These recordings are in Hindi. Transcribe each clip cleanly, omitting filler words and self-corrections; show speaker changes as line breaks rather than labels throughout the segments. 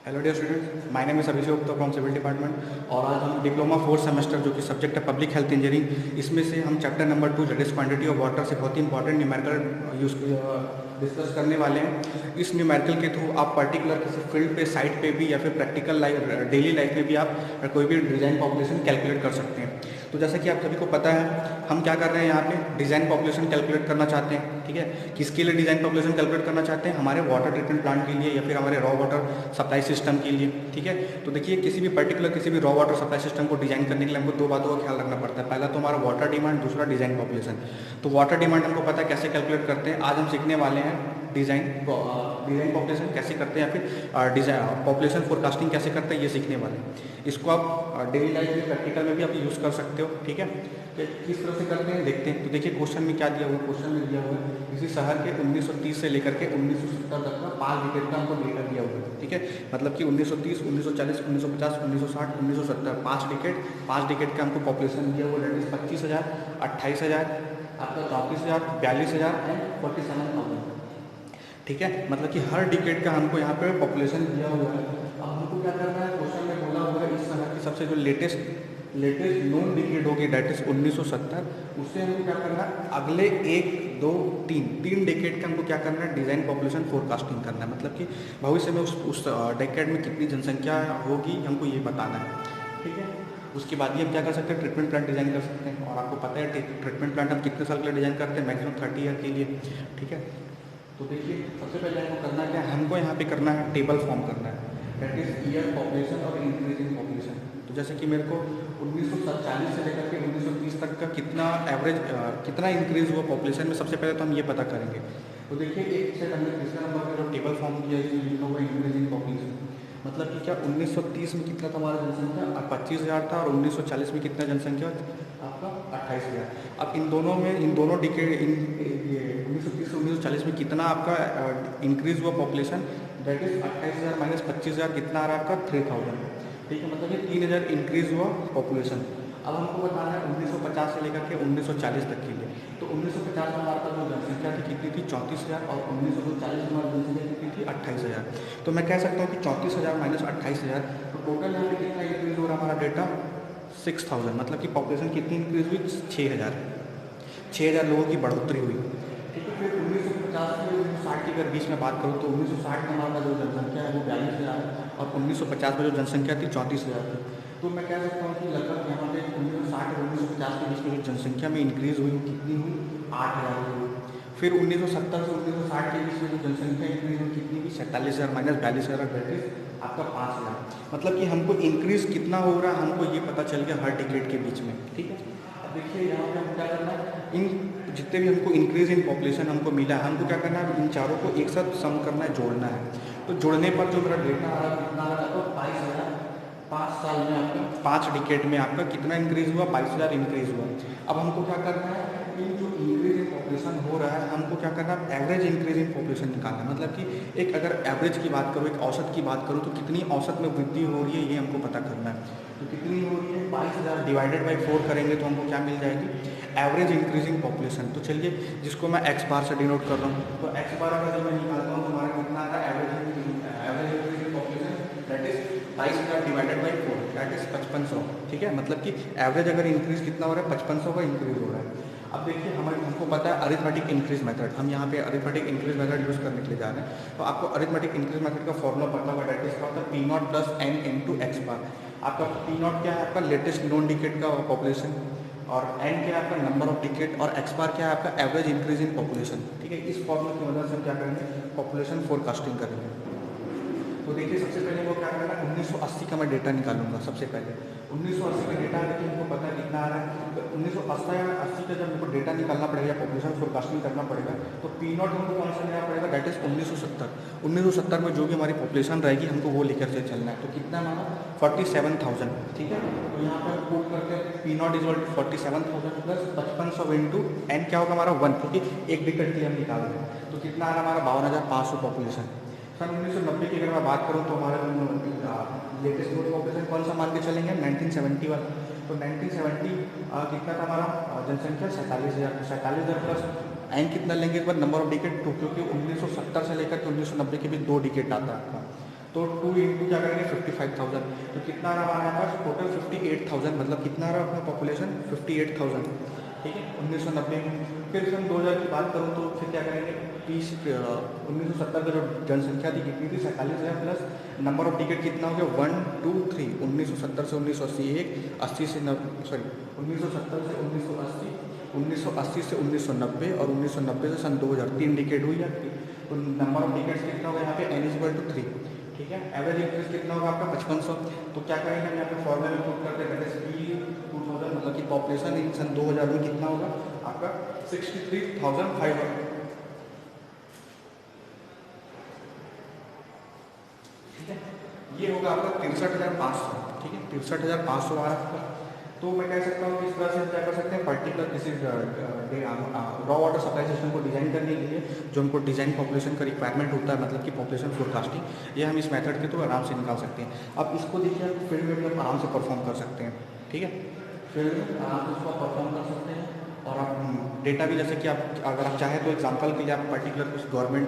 Hello dear students, my name is Abhishek Gupta from civil department. और आज हम डिप्लोमा फोर्थ सेमेस्टर जो कि सब्जेक्ट है पब्लिक हेल्थ इंजीनियरिंग, इसमें से हम chapter number 2 that is quantity of water से बहुत ही इंपॉर्टेंट न्यूमेरिकल यूज डिस्कस करने वाले हैं। इस न्यूमेरिकल के थ्रू आप पर्टिकुलर किसी फील्ड पे, साइट पे भी या फिर प्रैक्टिकल लाइफ, डेली लाइफ में भी आप कोई भी डिज़ाइन पॉपुलेशन कैलकुलेट कर सकते हैं। तो जैसा कि आप सभी को पता है, हम क्या कर रहे हैं यहाँ पे डिज़ाइन पॉपुलेशन कैलकुलेट करना चाहते हैं। ठीक है, किसके लिए डिज़ाइन पॉपुलेशन कैलकुलेट करना चाहते हैं? हमारे वाटर ट्रीटमेंट प्लांट के लिए या फिर हमारे रॉ वाटर सप्लाई सिस्टम के लिए। ठीक है, तो देखिए किसी भी रॉ वाटर सप्लाई सिस्टम को डिज़ाइन करने के लिए हमको दो बातों का ख्याल रखना पड़ता है। पहला तो हमारा वाटर डिमांड, दूसरा डिज़ाइन पॉपुलेशन। तो वाटर डिमांड हमको पता है कैसे कैलकुलेट करते हैं। आज हम सीखने वाले हैं डिज़ाइन पॉपुलेशन कैसे करते हैं या फिर डिज़ाइन पॉपुलेशन फोरकास्टिंग कैसे करते हैं, ये सीखने वाले हैं। इसको आप डेली लाइफ में, प्रैक्टिकल में भी आप यूज़ कर सकते हो। ठीक है, तो किस तरह से करते हैं देखते हैं। तो देखिए क्वेश्चन में क्या दिया हुआ है। क्वेश्चन में दिया हुआ है किसी शहर के 1930 से लेकर के 1970 तक का 5 डिकेड का हमको डेटा दिया हुआ है। ठीक है, मतलब कि 1930, 1940, 1950, 1960, 1970 5 डिकेड का हमको पॉपुलेशन दिया हुआ है। 25,000, 28,000, आपका 34,000, 42,000 एंड 47,000। ठीक है, मतलब कि हर डिकेड का हमको यहाँ पे पॉपुलेशन दिया हुआ है। अब हमको क्या करना है, क्वेश्चन में बोला हुआ है इस शहर की सबसे जो लेटेस्ट नोन डिकेड होगी डेट इज 1970, उससे हमको क्या करना है, अगले 1, 2, 3 डिकेड का हमको क्या करना है, डिज़ाइन पॉपुलेशन फोरकास्टिंग करना है। मतलब कि भविष्य में उस डिकेड में कितनी जनसंख्या होगी हमको ये बताना है। ठीक है, उसके बाद ही हम क्या कर सकते हैं, ट्रीटमेंट प्लांट डिज़ाइन कर सकते हैं। और आपको पता है ट्रीटमेंट प्लांट हम कितने साल के लिए डिज़ाइन करते हैं, मैक्सिमम 30 ईयर के लिए। ठीक है, तो देखिए सबसे पहले हमको करना क्या है, हमको यहाँ पे करना है टेबल फॉर्म करना है, दैट इज ईयर पॉपुलेशन और इंक्रीजिंग पॉपुलेशन। तो जैसे कि मेरे को 1940 से लेकर के 1930 तक का कितना एवरेज कितना इंक्रीज हुआ पॉपुलेशन में, सबसे पहले तो हम ये पता करेंगे। तो देखिए एक से हमने तीसरा नंबर का जो टेबल फॉर्म किया है लिखा हुआ इंक्रीजिंग पॉपुलेशन। मतलब कि क्या 1930 में कितना था हमारा जनसंख्या, 25,000 था। और 1940 में कितना जनसंख्या आपका 28,000। अब इन दोनों डिकेड 1930 से 1940 में कितना आपका इंक्रीज हुआ पॉपुलेशन, दैट इज 28,000 माइनस 25,000 कितना आ रहा है आपका 3,000। ठीक है, मतलब ये 3,000 इंक्रीज हुआ पॉपुलेशन। अब हमको बताना है 1950 से लेकर के 1940 तक के लिए। तो 1950 में हमारे पास जो जनसंख्या थी कितनी थी, 34,000। और 1940 में हमारी जनसंख्या कितनी थी, 28,000। तो मैं कह सकता हूँ कि 34,000 माइनस 28,000, तो टोटल यहाँ पे कितना इंक्रीज हो रहा है हमारा डेटा, 6,000। मतलब कि पॉपुलेशन कितनी इंक्रीज हुई, 6,000 लोगों की बढ़ोतरी हुई। ठीक है, फिर 1950 से 1960 की अगर बीच में बात करूँ तो 1960 में हमारा जो जनसंख्या है वो 42,000 है। और 1950 में जो जनसंख्या थी 34,000 थी। तो मैं कह सकता हूँ कि लगभग यहाँ पे 1960 और 1950 के बीच में जो जनसंख्या में इंक्रीज हुई वो कितनी हुई, 8,000 हुई। फिर 1970 से 1960 के बीच में जो जनसंख्या इंक्रीज हुई कितनी हुई, 47,000 माइनस 42,000 दैट आपका 5,000। मतलब कि हमको इंक्रीज कितना हो रहा है हमको ये पता चल गया हर डिकेड के बीच में। ठीक है, अब देखिए यहाँ पे हमको क्या करना है, इन जितने भी हमको इंक्रीज इन पॉपुलेशन हमको मिला है, हमको क्या करना है, इन चारों को एक साथ सम करना है, जोड़ना है। तो जोड़ने पर जो मेरा डेटा आ रहा है कितना आ रहा है, तो 22,000। 5 साल में आपका 5 डिकेड में आपका कितना इंक्रीज हुआ, 22,000 इंक्रीज हुआ। अब हमको क्या करना है, इन जो इंक्रीज इन पॉपुलेशन हो रहा है हमको क्या करना है, एवरेज इंक्रीज इन पॉपुलेशन निकालना है। मतलब कि एक अगर एवरेज की बात करूँ, एक औसत की बात करूँ, तो कितनी औसत में वृद्धि हो रही है ये हमको पता करना है। तो कितनी हो रही है, 22,000 डिवाइडेड बाई 4 करेंगे तो हमको क्या मिल जाएगी, एवरेज इंक्रीजिंग पॉपुलेशन। तो चलिए जिसको मैं एक्स बार से डिनोट कर रहा हूँ, तो एक्स बार अगर जब मैं निकालता हूँ तो हमारा कितना आता है, average increasing population that is 22,000 divided by 4 that is 5500। ठीक है, मतलब कि एवरेज अगर इंक्रीज कितना हो रहा है, 5500 का इंक्रीज हो रहा है। अब देखिए हमको पता है अरिथमेटिक इंक्रीज मेथड, हम यहाँ पे अरिथमेटिक इंक्रीज मेथड यूज़ करने के लिए जा रहे हैं। तो आपको अरिथमेटिक इंक्रीज मेथड का फॉर्मूला पता होगा, that is called P naught plus N into X bar. आपका पी नॉट क्या है, आपका लेटेस्ट नॉन डिकेड का पॉपुलेशन, और एन क्या है आपका नंबर ऑफ डिकेड, और एक्स बार क्या है आपका एवरेज इंक्रीज इन पॉपुलेशन। ठीक है, इस फॉर्मूले की मदद से हम क्या करेंगे, पॉपुलेशन फोरकास्टिंग करेंगे। तो देखिए सबसे पहले वो क्या करना है, 1980 का मैं डेटा निकालूंगा। सबसे पहले 1980 का डेटा देखिए हमको पता है कितना आ रहा है। तो 1980 का जब हमको डेटा निकालना पड़ेगा, पॉपुलेशन फोरकास्टिंग करना पड़ेगा, तो पी नॉट हमको कौन सा लेना पड़ेगा, दैट इज 1970। 1970 में जो भी हमारी पॉपुलेशन रहेगी हमको वो लेकर से चलना है। तो कितना हमारा 47,000। ठीक है, तो यहाँ पर पुट करते हैं P naught is 47,000 plus 5500 into n क्या होगा हमारा 1, क्योंकि एक डिकेड के लिए हम निकाल रहे हैं। तो कितना आ रहा है हमारा 52,500 पॉपुलेशन। सन 1990 की अगर मैं बात करूँ तो हमारा लेटेस्ट ग्रोथ पॉपुलेशन कौन सा मान के चलेंगे, 1970 वाला। तो 1970 कितना था हमारा जनसंख्या, 47,000। 47,000 प्लस एन कितना लेंगे इस बार, नंबर ऑफ डिकेट 2, क्योंकि 1970 से लेकर के 1990 के बीच 2 डिकेट आता है आपका। तो 2 इंटू क्या करेंगे 55,000, तो कितना आ रहा हमारे यहाँ पास टोटल 58,000, मतलब कितना आ रहा है अपना पॉपुलेशन 58,000, ठीक है 1990 में। फिर सन 2000 की बात करूँ तो फिर क्या करेंगे 1970 का जो जनसंख्या थी कितनी थी 47,000 प्लस नंबर ऑफ टिकट कितना हो गया 1 2 3, 1970 से 1980 एक 80 से 1970 से 1980, 1980 से 1990 और 1990 से सन 2000, 3 डिकेड हुई आपकी। तो नंबर ऑफ टिकट्स कितना होगा यहाँ पे n=3, ठीक है। एवरेज इंक्रीज कितना होगा आपका 5500। तो क्या करेंगे हम यहाँ पे फॉर्मूला में पुट करते हैं दैट 2000, मतलब कि पॉपुलेशन इन सन 2000 में कितना होगा आपका 63,500, ठीक है। ये होगा आपका 63,500, ठीक है 63,500 आ रहा है। तो मैं कह सकता हूँ कि इस तरह से हम क्या कर सकते हैं पर्टिकुलर किसी रॉ वाटर सप्लाई सिस्टम को डिज़ाइन करने के लिए जो हमको डिज़ाइन पॉपुलेशन का रिक्वायरमेंट होता है, मतलब कि पॉपुलेशन फोरकास्टिंग, ये हम इस मेथड के थ्रू आराम से निकाल सकते हैं। अब इसको देखिए आप फील्ड में भी आप आराम से परफॉर्म कर सकते हैं, ठीक है। फील्ड में आराम से इसको परफॉर्म कर सकते हैं और आप डेटा भी, जैसे कि आप अगर आप चाहें तो एग्जांपल के लिए आप पर्टिकुलर कुछ गवर्नमेंट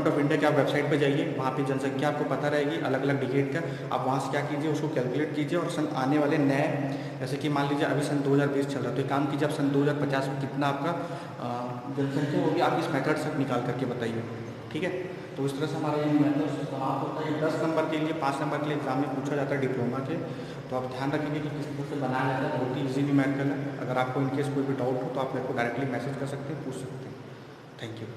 ऑफ इंडिया की आप वेबसाइट पे जाइए, वहाँ पे जनसंख्या आपको पता रहेगी अलग अलग डिकेड का। आप वहाँ से क्या कीजिए उसको कैलकुलेट कीजिए और सन आने वाले नए, जैसे कि मान लीजिए अभी सन 2020 चल रहा है, तो एक काम कीजिए आप सन 2050 में कितना आपका जनसंख्या होगी आप इस मेथड से निकाल करके बताइए, ठीक है। तो इस तरह से हमारा ये मेथड समाप्त होता है। 10 नंबर के लिए 5 नंबर के लिए एग्जाम में पूछा जाता है डिप्लोमा के, तो आप ध्यान रखेंगे कि किस तरह से बनाया जाता है। बहुत ही ईजी न्यूमेरिकल है। अगर आपको इनकेस कोई भी डाउट हो तो आप मेरे को डायरेक्टली मैसेज कर सकते हैं, पूछ सकते हैं। Thank you.